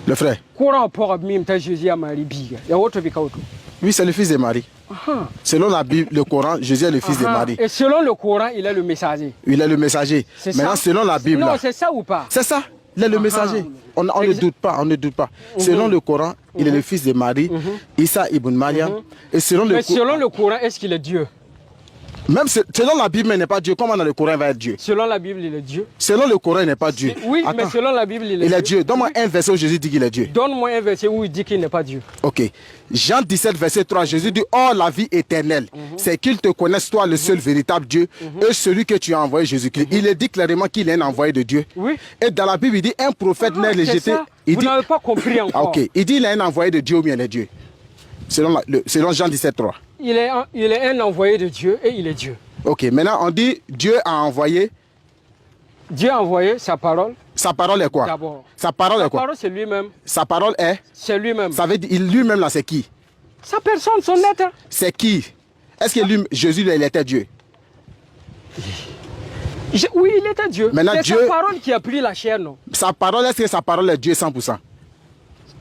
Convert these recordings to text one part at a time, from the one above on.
Le frère. Oui, c'est le fils de Marie. Selon la Bible, le Coran, Jésus est le fils de Marie. Et selon le Coran, il est le messager. Il est le messager. Maintenant, selon la Bible... Non, c'est ça ou pas? C'est ça, il est le messager. On ne doute pas, on ne doute pas. Selon le Coran, il est le fils de Marie, Issa ibn Maryam. Et selon Mais selon le Coran, est-ce qu'il est Dieu? Même selon la Bible, il n'est pas Dieu. Comment dans le Coran il va être Dieu? Selon la Bible, il est Dieu. Selon le Coran, il n'est pas Dieu. Oui, attends, mais selon la Bible, il est Dieu. Donne-moi un verset où Jésus dit qu'il est Dieu. Donne-moi un verset où il dit qu'il n'est pas Dieu. Ok. Jean 17, verset 3, Jésus dit, oh, la vie éternelle, c'est qu'ils te connaissent, toi, le seul véritable Dieu, et celui que tu as envoyé, Jésus-Christ. Il est dit clairement qu'il est un envoyé de Dieu. Oui. Et dans la Bible, il dit, un prophète n'est rejeté. Vous n'avez pas compris encore. Ok. Il dit, il est un envoyé de Dieu ou bien il est Dieu. Selon Jean 17, 3. Il est un envoyé de Dieu et il est Dieu. Ok, maintenant on dit Dieu a envoyé. Dieu a envoyé sa parole. Sa parole est quoi? D'abord. Sa parole est quoi? Sa parole c'est lui-même. Sa parole est? C'est lui-même. Ça veut dire lui-même là c'est qui? Sa personne, son être. C'est qui? Est-ce que lui, Jésus il était Dieu? Oui, il était Dieu. C'est sa parole qui a pris la chair, non? Sa parole, est-ce que sa parole est Dieu 100%?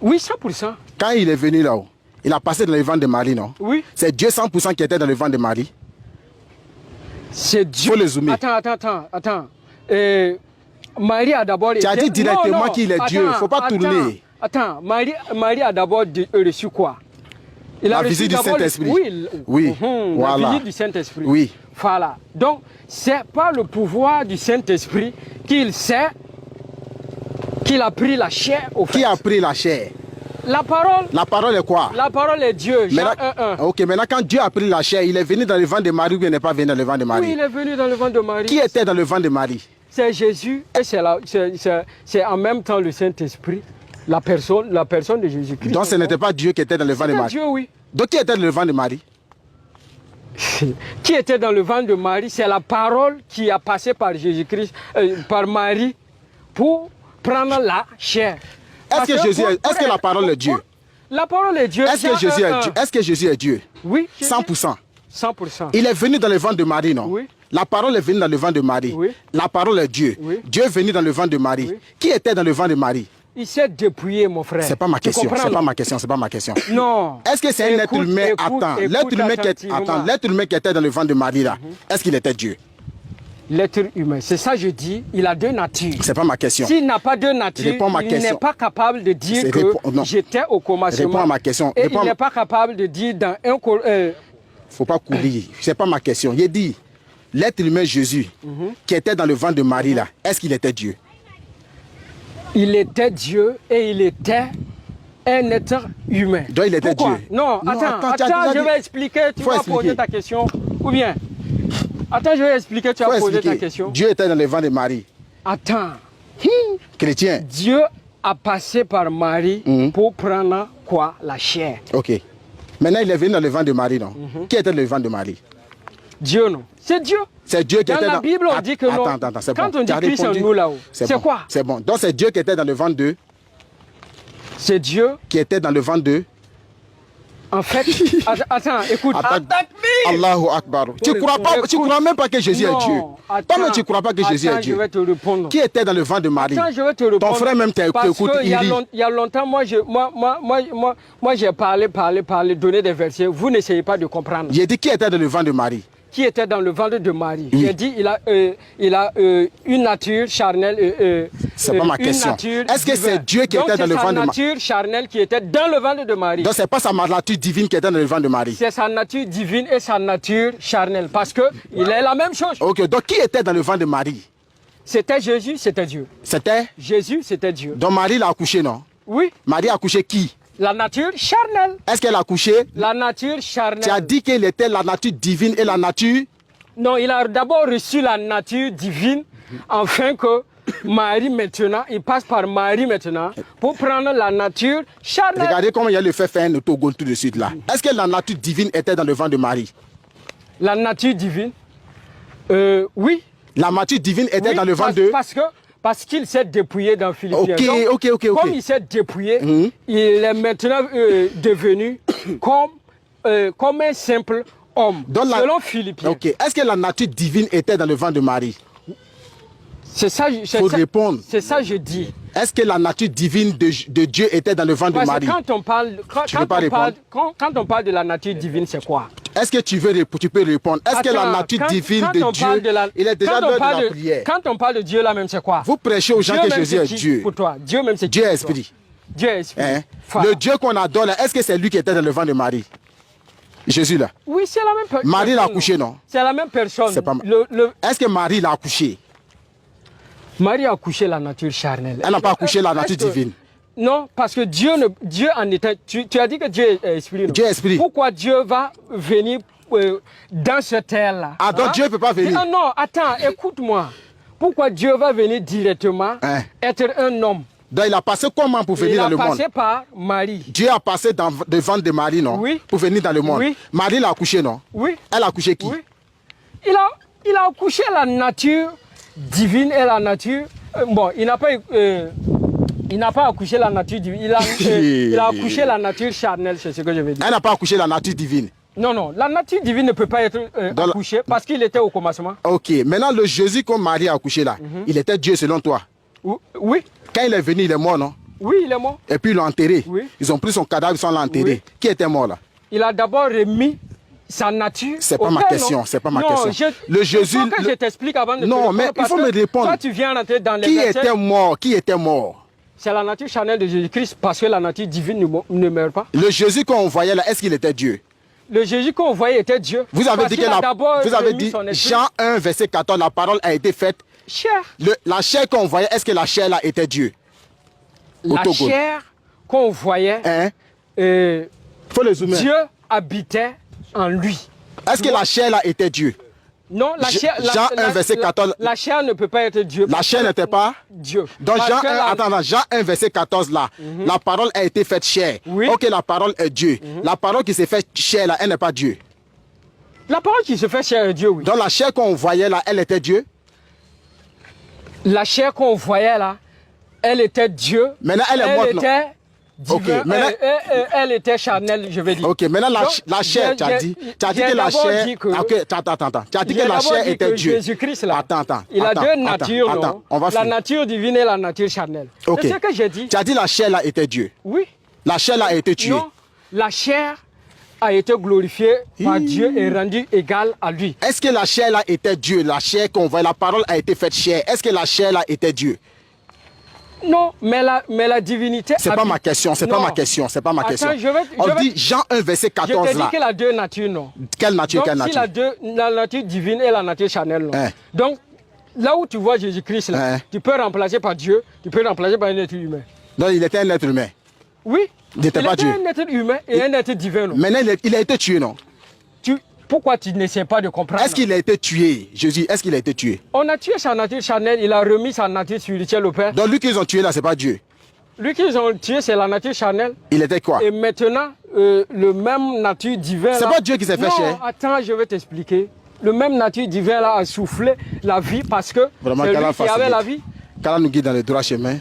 Oui, 100%. Quand il est venu là-haut, il a passé dans le ventre de Marie, non? Oui. C'est Dieu 100% qui était dans le ventre de Marie. C'est Dieu. Faut le zoomer. Attends. Marie a d'abord... Tu as dit directement qu'il est Dieu. Il ne faut pas tourner. Attends, Marie a d'abord reçu quoi? La visite du Saint-Esprit. Oui. Voilà. La visite du Saint-Esprit. Oui. Voilà. Donc, c'est par le pouvoir du Saint-Esprit qu'il sait qu'il a pris la chair au fait. Qui a pris la chair? La parole. La parole est quoi? La parole est Dieu. Jean 1:1. Ok, maintenant quand Dieu a pris la chair, il est venu dans le ventre de Marie ou il n'est pas venu dans le ventre de Marie? Oui, il est venu dans le ventre de Marie. Qui était dans le ventre de Marie? C'est Jésus et c'est en même temps le Saint-Esprit, la personne de Jésus-Christ. Donc ce n'était pas Dieu qui était dans le ventre de Marie? Dieu, oui. Donc qui était dans le ventre de Marie? Qui était dans le ventre de Marie? C'est la parole qui a passé par Jésus-Christ, par Marie, pour prendre la chair. Est-ce que la parole est Dieu? La parole est Dieu. Est-ce que Jésus est Dieu? Oui. 100%. 100%. Il est venu dans le ventre de Marie, non? Oui. La parole est venue dans le ventre de Marie. Oui. La parole est Dieu. Oui. Dieu est venu dans le ventre de Marie. Oui. Qui était dans le ventre de Marie? Il s'est dépouillé, mon frère. C'est pas ma question. C'est pas ma question. C'est pas ma question. Non. Est-ce que c'est un être humain? Attends. L'être humain qui était dans le ventre de Marie là, est-ce qu'il était Dieu? L'être humain, c'est ça que je dis, il a deux natures. C'est pas ma question. S'il n'a pas deux natures, il n'est pas capable de dire que j'étais au commencement. Réponds à ma question. Et il n'est pas capable de dire dans un... Faut pas courir. C'est pas ma question. Il dit, l'être humain Jésus, qui était dans le ventre de Marie là, est-ce qu'il était Dieu? Il était Dieu et il était un être humain. Donc il était Pourquoi? Dieu. Non, attends, je vais expliquer, tu vas poser ta question. Ou bien, attends, je vais expliquer, tu vas poser ta question. Dieu était dans le ventre de Marie. Attends. Chrétien. Dieu a passé par Marie pour prendre quoi? La chair. Ok. Maintenant, il est venu dans le ventre de Marie, non? Qui était dans le ventre de Marie? Dieu, non. C'est Dieu. C'est Dieu qui était dans la Bible, on dit que non. Attends, c'est bon. Quand on dit Christ en nous là-haut, c'est quoi? C'est bon. Donc c'est Dieu qui était dans le ventre de... C'est Dieu qui était dans le ventre de... En fait, attends, écoute. Allahu Akbar. Tu crois même pas que Jésus est Dieu. Toi-même, tu ne crois pas que Jésus est Dieu. Je vais te répondre. Qui était dans le ventre de Marie? Attends, je vais te répondre. Ton frère même t'écoute, il y a longtemps, moi j'ai parlé, donné des versets. Vous n'essayez pas de comprendre. J'ai dit qui était dans le ventre de Marie? Qui était dans le ventre de Marie? J'ai dit il a une nature charnelle. C'est pas ma question. Est-ce que c'est Dieu qui était dans le ventre de Marie? C'est sa nature charnelle qui était dans le ventre de Marie. Donc c'est pas sa nature divine qui était dans le ventre de Marie. C'est sa nature divine et sa nature charnelle. Parce que il est la même chose. Ok, donc qui était dans le ventre de Marie? C'était Jésus, c'était Dieu. C'était? Jésus, c'était Dieu. Donc Marie l'a accouché, non? Oui. Marie a accouché qui? La nature charnelle. Est-ce qu'elle a accouché? La nature charnelle. Tu as dit qu'il était la nature divine et la nature? Non, il a d'abord reçu la nature divine, afin que Marie maintenant, il passe par Marie maintenant, pour prendre la nature charnelle. Regardez comment il y a le fait faire un autogol tout de suite là. Est-ce que la nature divine était dans le ventre de Marie? La nature divine? Oui. La nature divine était dans le ventre de... Parce qu'il s'est dépouillé dans Philippiens. Ok. Comme il s'est dépouillé, il est maintenant devenu comme un simple homme. Selon Philippiens. Ok. Est-ce que la nature divine était dans le ventre de Marie? C'est ça. Faut répondre. C'est ça que je dis. Est-ce que la nature divine de Dieu était dans le ventre de Parce Marie? que quand on parle, quand on parle de la nature divine, c'est quoi? Est-ce que tu peux répondre? Est-ce que la nature divine de Dieu, il est déjà l'heure de la prière? Quand on parle de Dieu là même, c'est quoi? Vous prêchez aux gens que Jésus est Dieu. Pour toi, Dieu même c'est Dieu est esprit. Dieu est esprit. Hein? Le Dieu qu'on adore là, est-ce que c'est lui qui était dans le ventre de Marie? Jésus là. Oui, c'est la même personne. Marie l'a accouché, non? C'est la même personne. C'est pas Est-ce que Marie l'a accouché? Marie a accouché la nature charnelle. Elle n'a pas accouché la nature divine. Non, parce que Dieu en était. Tu as dit que Dieu est esprit. Non? Dieu est esprit. Pourquoi Dieu va venir dans cette terre-là? Ah, donc Dieu ne peut pas venir. Non, non, attends, écoute-moi. Pourquoi Dieu va venir directement être un homme? Donc il a passé comment pour venir dans le monde? Il a passé par Marie. Dieu a passé dans le ventre de Marie, non? Oui. Pour venir dans le monde. Oui. Marie l'a accouché, non? Oui. Elle a accouché qui? Oui. Il a accouché la nature divine et la nature. Bon, il n'a pas accouché la nature divine. Il a accouché la nature charnelle, c'est ce que je veux dire. Elle n'a pas accouché la nature divine. Non, non, la nature divine ne peut pas être accouchée parce qu'il était au commencement. Ok, maintenant le Jésus que Marie a accouché là, il était Dieu selon toi? Oui. Quand il est venu, il est mort, non? Oui, il est mort. Et puis ils l'ont enterré. Oui. Ils ont pris son cadavre, ils l'ont enterré. Oui. Qui était mort là? Il a d'abord remis sa nature. C'est pas ma question, c'est pas ma question. Le Jésus. Il faut que je t'explique avant de Non, mais il faut me répondre. Toi, tu viens rentrer dans les Qui versets. était mort? Qui était mort? C'est la nature charnelle de Jésus-Christ parce que la nature divine ne meurt pas. Le Jésus qu'on voyait là, est-ce qu'il était Dieu? Le Jésus qu'on voyait était Dieu. Vous avez dit que vous avez dit Jean 1 verset 14, la parole a été faite chair. La chair qu'on voyait, est-ce que la chair là était Dieu? La chair qu'on voyait, faut le zoomer. Dieu habitait en lui. Est-ce que la chair là était Dieu? Non, la chair. Jean 1 verset 14. La chair ne peut pas être Dieu. La chair n'était pas Dieu. Donc Jean 1 verset 14 là, la parole a été faite chair. Oui. Ok, la parole est Dieu. La parole qui s'est faite chair là, elle n'est pas Dieu. La parole qui se fait chair est Dieu, oui. Donc la chair qu'on voyait là, elle était Dieu. La chair qu'on voyait là, elle était Dieu. Maintenant elle est morte. Elle était divin, okay, maintenant, elle était charnelle, je vais dire. Ok, maintenant la chair, tu as dit que la chair. Ok, attends. Tu as dit que la chair était Dieu. Jésus-Christ là. Attends. Il a deux natures, non? On va la nature divine et la nature charnelle. Ok. C'est ce que j'ai dit. Tu as dit la chair là était Dieu. Oui. La chair là a été tuée. Non, la chair a été glorifiée par Dieu et rendue égale à lui. Est-ce que la chair là était Dieu? La chair qu'on voit, la parole a été faite chair. Est-ce que la chair là était Dieu? Non, mais la divinité. C'est pas ma question, c'est pas ma question, c'est pas ma question. On dit Jean 1 verset 14 là. Je t'ai dit qu'il a deux natures, non? Quelle nature? Donc, quelle nature? La nature divine et la nature charnelle, non? Donc, là où tu vois Jésus-Christ, là, tu peux remplacer par Dieu, tu peux remplacer par un être humain. Donc, il était un être humain? Oui. Il n'était pas Dieu? Un être humain et un être divin, non? Maintenant, il a été tué, non? Pourquoi tu n'essaies pas de comprendre? Est-ce qu'il a été tué? Jésus, est-ce qu'il a été tué? On a tué sa nature charnelle, il a remis sa nature spirituelle au Père. Donc lui qu'ils ont tué là, c'est pas Dieu? Lui qu'ils ont tué, c'est la nature charnelle. Il était quoi? Et maintenant, le même nature divine. C'est pas Dieu qui s'est fait chair? Non, attends, je vais t'expliquer. Le même nature divine là a soufflé la vie parce que c'est lui qui avait la vie. Qu'Allah nous guide dans le droit chemin.